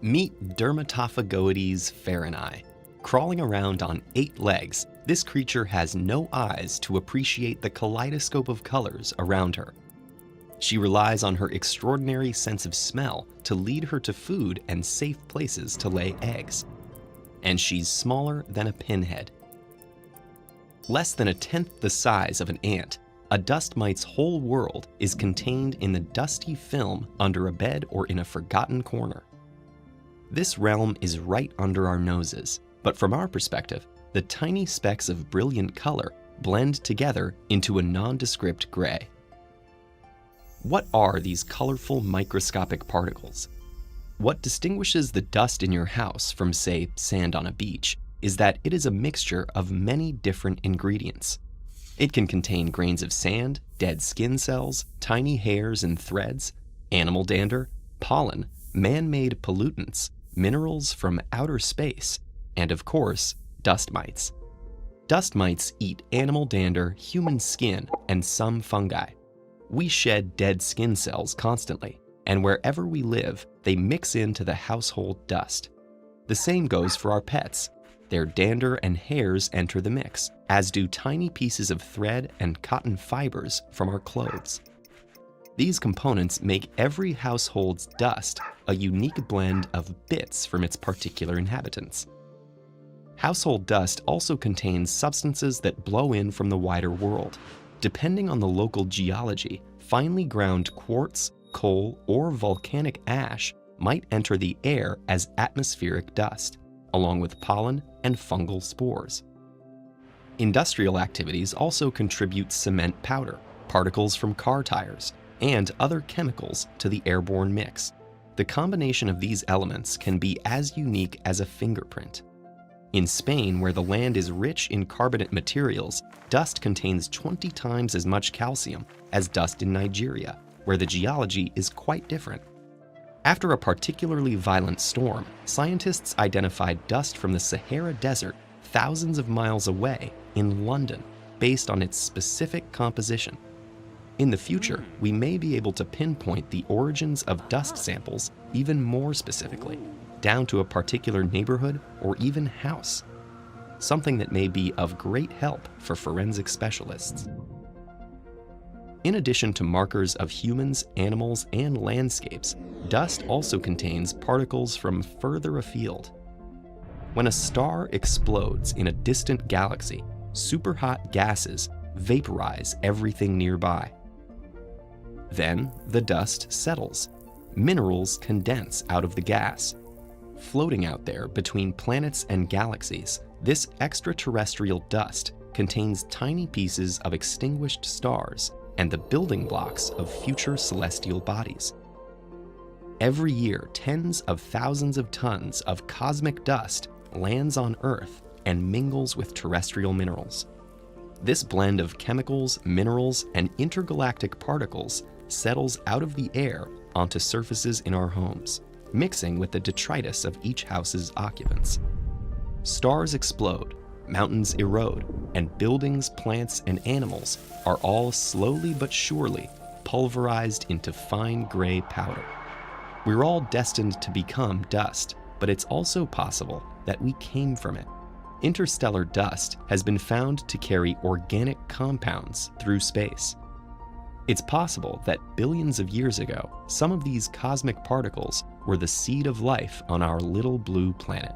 Meet Dermatophagoides farinae. Crawling around on 8 legs, this creature has no eyes to appreciate the kaleidoscope of colors around her. She relies on her extraordinary sense of smell to lead her to food and safe places to lay eggs. And she's smaller than a pinhead. Less than 1/10 the size of an ant, a dust mite's whole world is contained in the dusty film under a bed or in a forgotten corner. This realm is right under our noses, but from our perspective, the tiny specks of brilliant color blend together into a nondescript gray. What are these colorful microscopic particles? What distinguishes the dust in your house from, say, sand on a beach is that it is a mixture of many different ingredients. It can contain grains of sand, dead skin cells, tiny hairs and threads, animal dander, pollen, man-made pollutants, minerals from outer space, and of course, dust mites. Dust mites eat animal dander, human skin, and some fungi. We shed dead skin cells constantly, and wherever we live, they mix into the household dust. The same goes for our pets. Their dander and hairs enter the mix, as do tiny pieces of thread and cotton fibers from our clothes. These components make every household's dust a unique blend of bits from its particular inhabitants. Household dust also contains substances that blow in from the wider world. Depending on the local geology, finely ground quartz, coal, or volcanic ash might enter the air as atmospheric dust, along with pollen and fungal spores. Industrial activities also contribute cement powder, particles from car tires, and other chemicals to the airborne mix. The combination of these elements can be as unique as a fingerprint. In Spain, where the land is rich in carbonate materials, dust contains 20 times as much calcium as dust in Nigeria, where the geology is quite different. After a particularly violent storm, scientists identified dust from the Sahara Desert thousands of miles away in London based on its specific composition. In the future, we may be able to pinpoint the origins of dust samples even more specifically, down to a particular neighborhood or even house, something that may be of great help for forensic specialists. In addition to markers of humans, animals, and landscapes, dust also contains particles from further afield. When a star explodes in a distant galaxy, superhot gases vaporize everything nearby. Then the dust settles. Minerals condense out of the gas. Floating out there between planets and galaxies, this extraterrestrial dust contains tiny pieces of extinguished stars and the building blocks of future celestial bodies. Every year, tens of thousands of tons of cosmic dust lands on Earth and mingles with terrestrial minerals. This blend of chemicals, minerals, and intergalactic particles settles out of the air onto surfaces in our homes, mixing with the detritus of each house's occupants. Stars explode, mountains erode, and buildings, plants, and animals are all slowly but surely pulverized into fine gray powder. We're all destined to become dust, but it's also possible that we came from it. Interstellar dust has been found to carry organic compounds through space. It's possible that billions of years ago, some of these cosmic particles were the seed of life on our little blue planet.